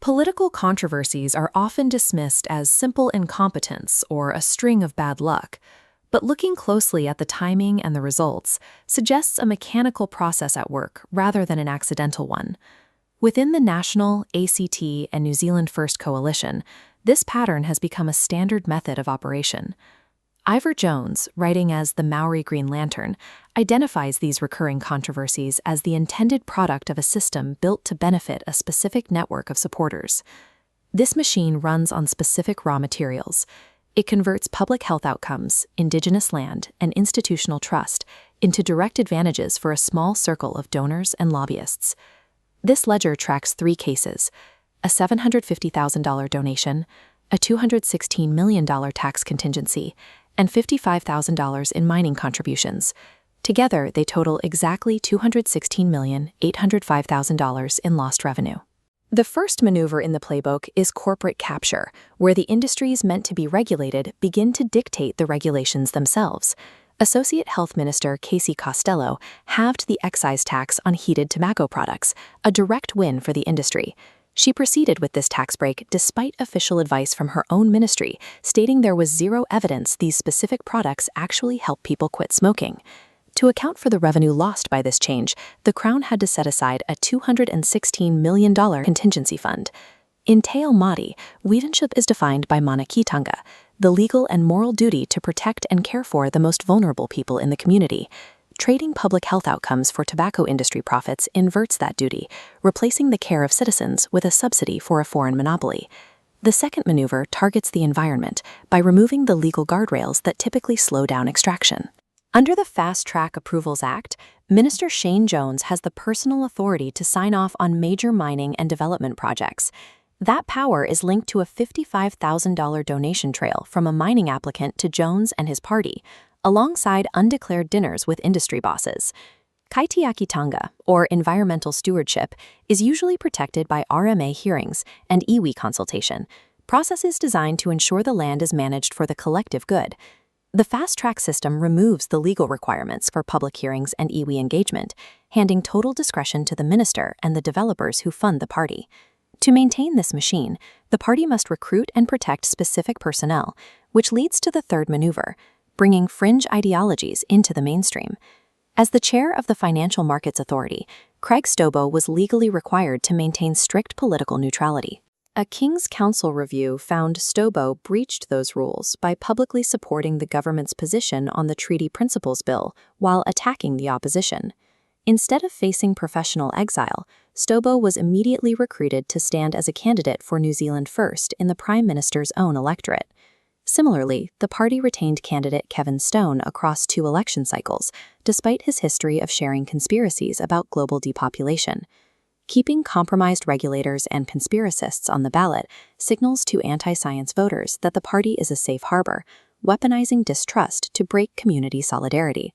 Political controversies are often dismissed as simple incompetence or a string of bad luck, but looking closely at the timing and the results suggests a mechanical process at work rather than an accidental one. Within the National, ACT, and New Zealand First Coalition, this pattern has become a standard method of operation. Ivor Jones, writing as the Maori Green Lantern, identifies these recurring controversies as the intended product of a system built to benefit a specific network of supporters. This machine runs on specific raw materials. It converts public health outcomes, indigenous land, and institutional trust into direct advantages for a small circle of donors and lobbyists. This ledger tracks three cases: a $750,000 donation, a $216 million tax contingency, and $55,000 in mining contributions. Together, they total exactly $216,805,000 in lost revenue. The first maneuver in the playbook is corporate capture, where the industries meant to be regulated begin to dictate the regulations themselves. Associate Health Minister Casey Costello halved the excise tax on heated tobacco products, a direct win for the industry. She proceeded with this tax break despite official advice from her own ministry, stating there was zero evidence these specific products actually help people quit smoking. To account for the revenue lost by this change, the Crown had to set aside a $216 million contingency fund. In Te Ao Māori, weavenship is defined by manakitanga, the legal and moral duty to protect and care for the most vulnerable people in the community. Trading public health outcomes for tobacco industry profits inverts that duty, replacing the care of citizens with a subsidy for a foreign monopoly. The second maneuver targets the environment by removing the legal guardrails that typically slow down extraction. Under the Fast Track Approvals Act, Minister Shane Jones has the personal authority to sign off on major mining and development projects. That power is linked to a $55,000 donation trail from a mining applicant to Jones and his party, alongside undeclared dinners with industry bosses. Kaitiakitanga, or environmental stewardship, is usually protected by RMA hearings and iwi consultation, processes designed to ensure the land is managed for the collective good. The fast-track system removes the legal requirements for public hearings and iwi engagement, handing total discretion to the minister and the developers who fund the party. To maintain this machine, the party must recruit and protect specific personnel, which leads to the third maneuver, bringing fringe ideologies into the mainstream. As the chair of the Financial Markets Authority, Craig Stobo was legally required to maintain strict political neutrality. A King's Council review found Stobo breached those rules by publicly supporting the government's position on the Treaty Principles Bill while attacking the opposition. Instead of facing professional exile, Stobo was immediately recruited to stand as a candidate for New Zealand First in the Prime Minister's own electorate. Similarly, the party retained candidate Kevin Stone across 2 election cycles, despite his history of sharing conspiracies about global depopulation. Keeping compromised regulators and conspiracists on the ballot signals to anti-science voters that the party is a safe harbor, weaponizing distrust to break community solidarity.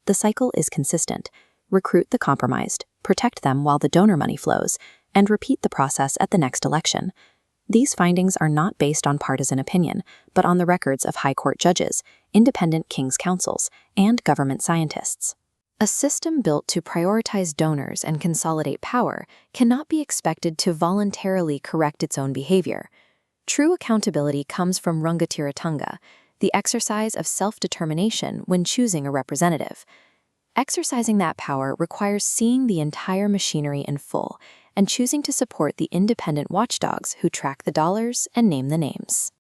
The cycle is consistent: recruit the compromised, protect them while the donor money flows, and repeat the process at the next election. These findings are not based on partisan opinion, but on the records of high court judges, independent King's councils, and government scientists. A system built to prioritize donors and consolidate power cannot be expected to voluntarily correct its own behavior. True accountability comes from rangatiratanga, the exercise of self-determination when choosing a representative. Exercising that power requires seeing the entire machinery in full and choosing to support the independent watchdogs who track the dollars and name the names.